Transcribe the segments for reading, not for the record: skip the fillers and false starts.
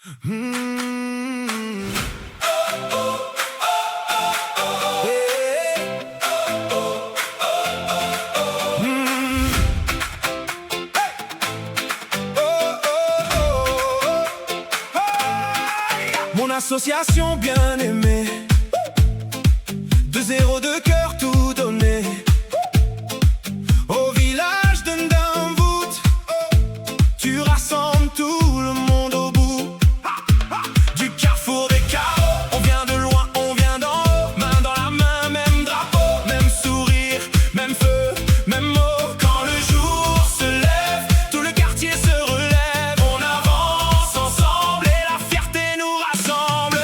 Hmm. Mon association bien aimée, de zéro de cœur tout donné, au village de Ndamvout, tu rassembles tout le monde au bout du carrefour des chaos. On vient de loin, on vient d'en haut, main dans la main, même drapeau, même sourire, même feu, même mot. Quand le jour se lève, tout le quartier se relève, on avance ensemble et la fierté nous rassemble.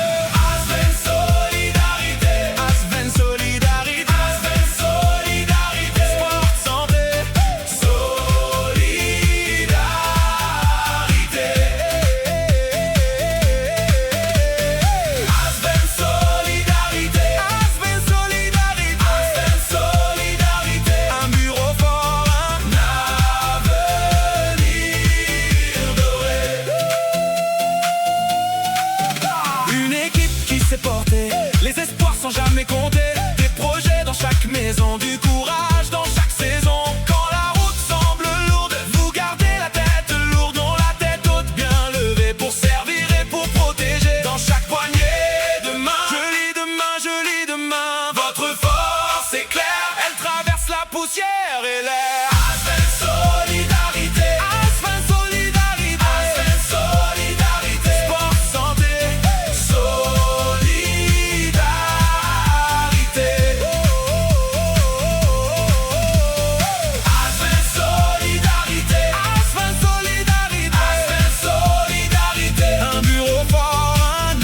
Asven solidarité, Asven solidarité, Asven solidarité, sport, santé, solidarité. Asven solidarité, Asven solidarité, Asven solidarité, un bureau fort, un avenir doré. Une équipe qui s'est portée, les espoirs sans jamais compter, des projets dans chaque maison, du courage dans chaque saison. Quand la route semble lourde, vous gardez la tête lourde, non la tête haute bien levée pour servir et pour protéger. Dans chaque poignée de main, je lis demain, votre force est claire, elle traverse la poussière et l'air. Asven solidarité, Asven solidarité, Asven solidarité, sport, santé, solidarité. Asven solidarité, Asven solidarité, Asven solidarité, un bureau fort, un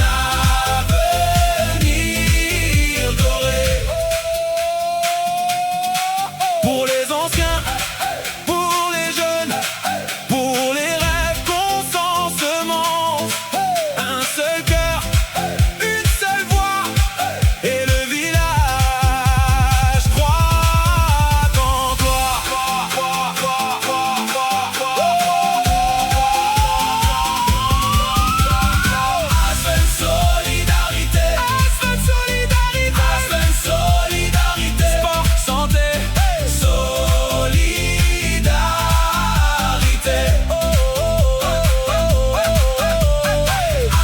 avenir doré. Pour les anciens, pour les jeunes, pour les rêves qu'on s'ensemence, un seul cœur, une seule voix, et le village croit en toi. Asven solidarité, Asven solidarité, Asven solidarité, sport, santé, solidarité.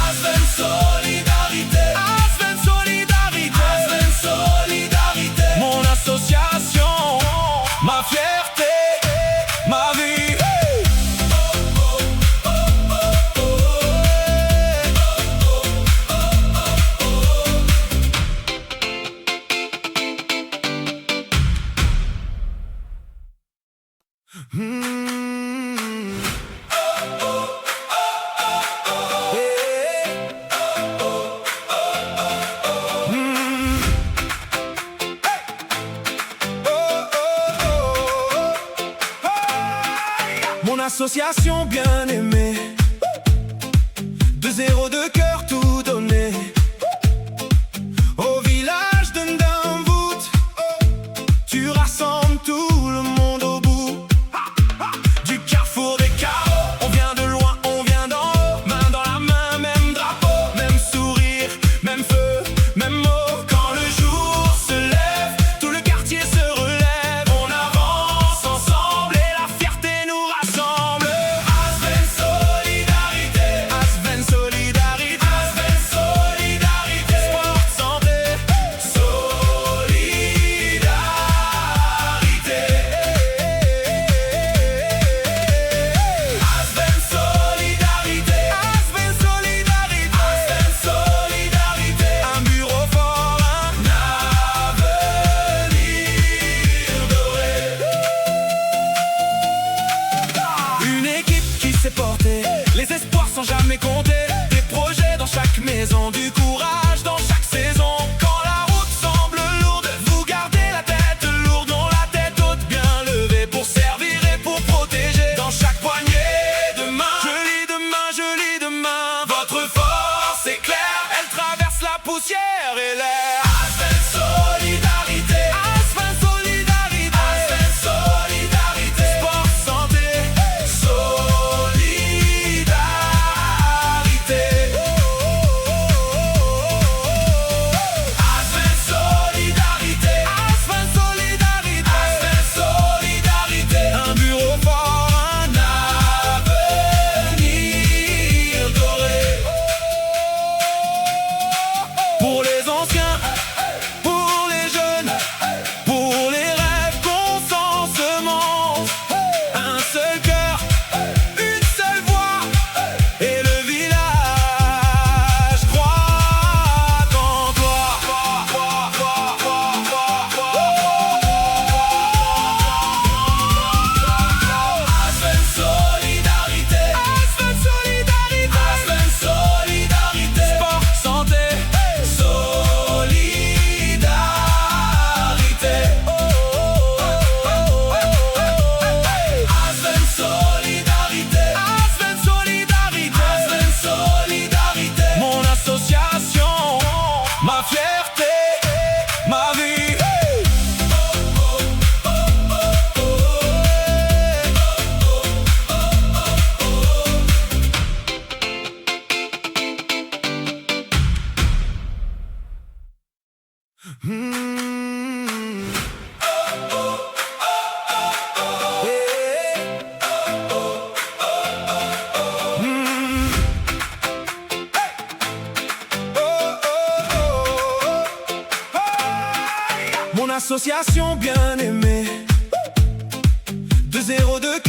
Asven solidarité, Asven solidarité, Asven solidarité, mon association, ma fierté, ma vie. Mon association bien aimée, de zéro de cœur tout donné, au village de Ndamvout, tu rassembles tout le monde au bout du carrefour des chaos. On vient de loin, on vient d'en haut, main dans la main, même drapeau, même sourire, même feu, même mot. Quand le jour se lève, tout le quartier se relève, on avance ensemble et la fierté nous rassemble. Asven solidarité, Asven solidarité, Asven solidarité, sport, santé, solidarité. Asven solidarité, Asven solidarité, Asven solidarité, un bureau fort, un avenir doré. Une équipe qui s'est portée, les espoirs sans jamais compter, des projets dans chaque maison, du courage dans chaque saison. Quand la route semble lourde, vous gardez la tête lourde, non la tête haute bien levée pour servir et pour protéger. Dans chaque poignée de main, je lis demain, votre force est claire, elle traverse la poussière et l'air. Asven solidarité, Asven solidarité, Asven solidarité, sport, santé, solidarité. association bien aimée. 202